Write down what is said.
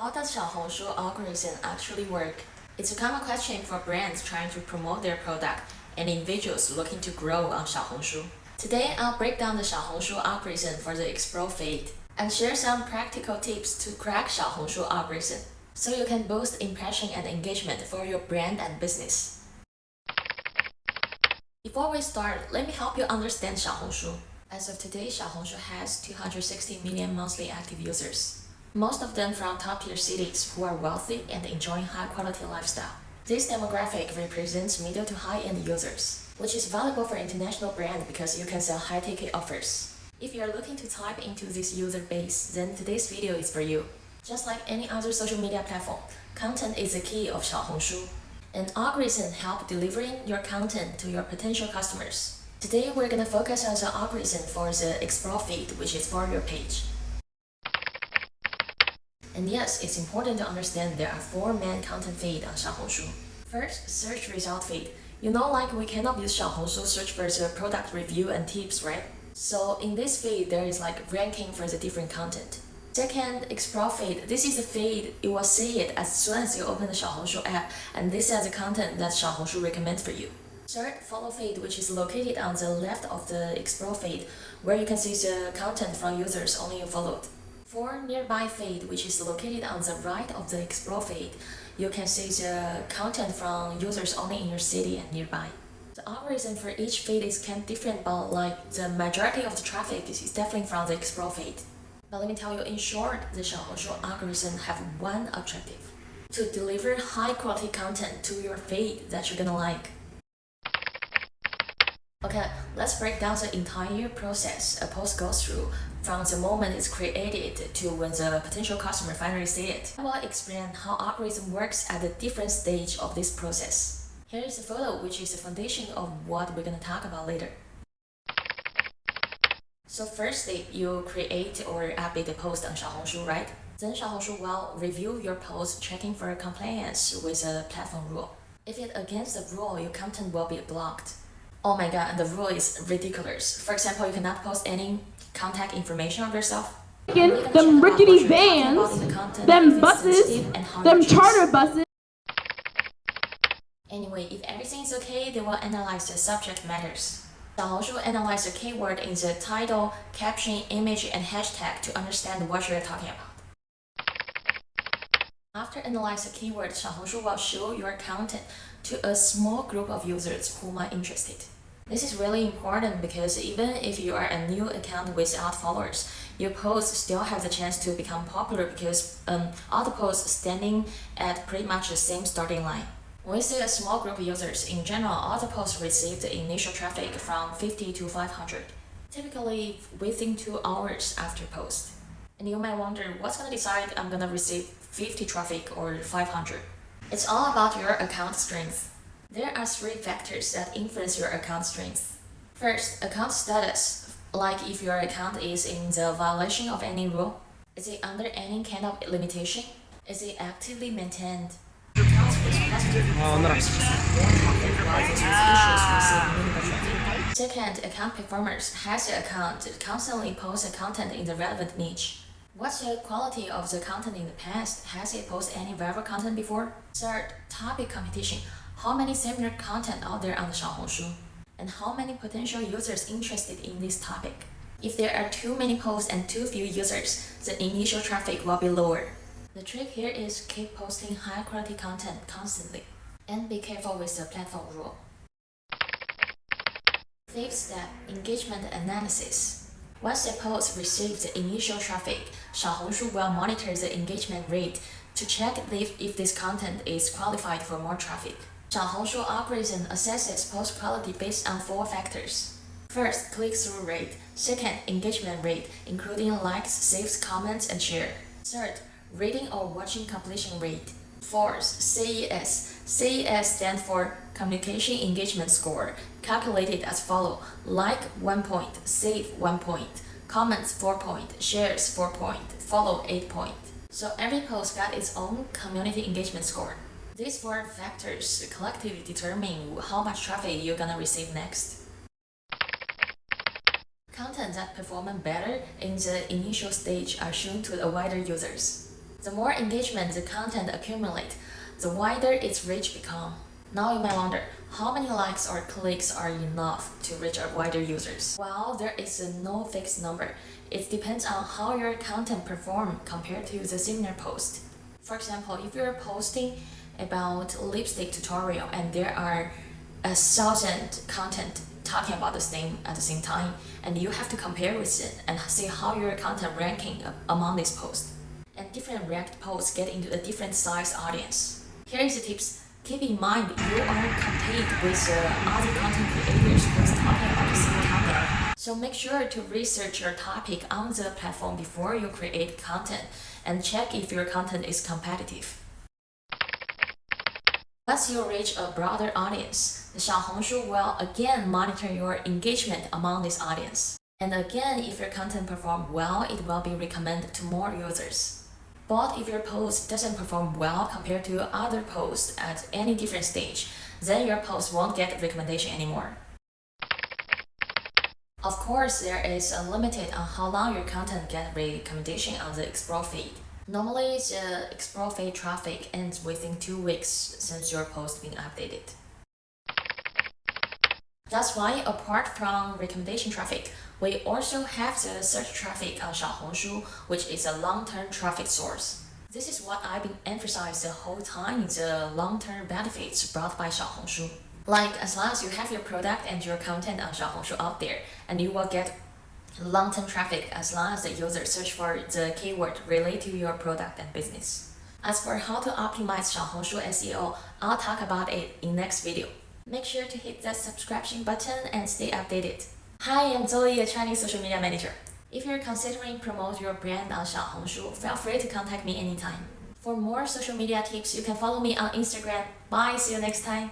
How does Xiaohongshu algorithm actually work? It's a common question for brands trying to promote their product and individuals looking to grow on Xiaohongshu. Today, I'll break down the Xiaohongshu algorithm for the Explore feed and share some practical tips to crack Xiaohongshu algorithm so you can boost impression and engagement for your brand and business. Before we start, let me help you understand Xiaohongshu. As of today, Xiaohongshu has 260 million monthly active users. Most of them from top-tier cities who are wealthy and enjoying high-quality lifestyle. This demographic represents middle to high-end users, which is valuable for international brands because you can sell high-ticket offers. If you are looking to tap into this user base, then today's video is for you. Just like any other social media platform, content is the key of Xiaohongshu. An algorithm helps delivering your content to your potential customers. Today, we're going to focus on the algorithm for the Explore feed, which is for your page. And yes, it's important to understand there are 4 main content feeds on Xiaohongshu. First, search result feed. You know, like we cannot use Xiaohongshu search for the product review and tips, right? So in this feed, there is like ranking for the different content. Second, Explore feed. This is the feed you will see it as soon as you open the Xiaohongshu app, and this is the content that Xiaohongshu recommends for you. Third, Follow feed, which is located on the left of the Explore feed, where you can see the content from users only you followed. 4, Nearby feed, which is located on the right of the Explore feed. You can see the content from users only in your city and nearby. The algorithm for each feed is kind of different, but like the majority of the traffic is definitely from the Explore feed. But let me tell you, in short, the Xiaohongshu algorithm have one objective: to deliver high-quality content to your feed that you're gonna like. Okay, let's break down the entire process a post goes through from the moment it's created to when the potential customer finally see it. I will explain how algorithm works at the different stage of this process. Here is a photo which is the foundation of what we're gonna talk about later. So firstly, you create or update a post on Xiaohongshu, right? Then Xiaohongshu will review your post, checking for compliance with a platform rule. If it's against the rule, your content will be blocked. Oh my god, the rule is ridiculous. For example, you cannot post any contact information of yourself. Them rickety vans, them buses, them charter buses. Anyway, if everything is okay, they will analyze the subject matters. Xiaohongshu analyze the keyword in the title, caption, image, and hashtag to understand what you're talking about. After analyze the keyword, Xiaohongshu will show your content to a small group of users who are interested. This is really important because even if you are a new account without followers, your posts still have the chance to become popular because all the posts standing at pretty much the same starting line. When we say a small group of users, in general, all the posts receive the initial traffic from 50 to 500, typically within 2 hours after post. And you might wonder, what's gonna decide I'm gonna receive 50 traffic or 500? It's all about your account strength. There are 3 factors that influence your account strength. First, account status, like if your account is in the violation of any rule. Is it under any kind of limitation? Is it actively maintained? Accounts with positive performance receive more traffic while those with issues receive minimal traffic. Second, account performers. Has the account constantly posted content in the relevant niche? What's the quality of the content in the past? Has it posted any viral content before? Third, topic competition. How many similar content out there on the Xiaohongshu? And how many potential users interested in this topic? If there are too many posts and too few users, the initial traffic will be lower. The trick here is keep posting high quality content constantly and be careful with the platform rule. 5th step, engagement analysis. Once the post receives the initial traffic, Xiaohongshu will monitor the engagement rate to check if this content is qualified for more traffic. Xiaohongshu algorithm assesses post quality based on 4 factors. First, click-through rate. Second, engagement rate, including likes, saves, comments, and share. Third, reading or watching completion rate. Fourth, CES. CES stands for Communication Engagement Score, calculated as follows: like 1 point, save 1 point, comments 4 point, shares 4 point, follow 8 point. So every post got its own community engagement score. These 4 factors collectively determine how much traffic you're gonna receive next. Content that perform better in the initial stage are shown to the wider users. The more engagement the content accumulates, the wider its reach becomes. Now you might wonder, how many likes or clicks are enough to reach a wider users? Well, there is no fixed number. It depends on how your content performs compared to the similar post. For example, if you're posting about lipstick tutorial and there are 1,000 content talking about the same at the same time, and you have to compare with it and see how your content ranking among these posts. And different React posts get into a different size audience. Here is the tips. Keep in mind you are compete with other content creators who's talking about the same topic. So make sure to research your topic on the platform before you create content and check if your content is competitive. Once you reach a broader audience, the Xiaohongshu will again monitor your engagement among this audience. And again, if your content performs well, it will be recommended to more users. But if your post doesn't perform well compared to other posts at any different stage, then your post won't get recommendation anymore. Of course, there is a limit on how long your content gets recommendation on the Explore feed. Normally, the Explore feed traffic ends within 2 weeks since your post being updated. That's why, apart from recommendation traffic, we also have the search traffic on Xiaohongshu, which is a long-term traffic source. This is what I've been emphasizing the whole time, the long-term benefits brought by Xiaohongshu. Like, as long as you have your product and your content on Xiaohongshu out there, and you will get long-term traffic as long as the user search for the keyword related to your product and business. As for how to optimize Xiaohongshu SEO, I'll talk about it in next video. Make sure to hit that subscription button and stay updated. Hi, I'm Zoe, a Chinese social media manager. If you're considering promote your brand on Xiaohongshu, feel free to contact me anytime. For more social media tips, you can follow me on Instagram. Bye, see you next time.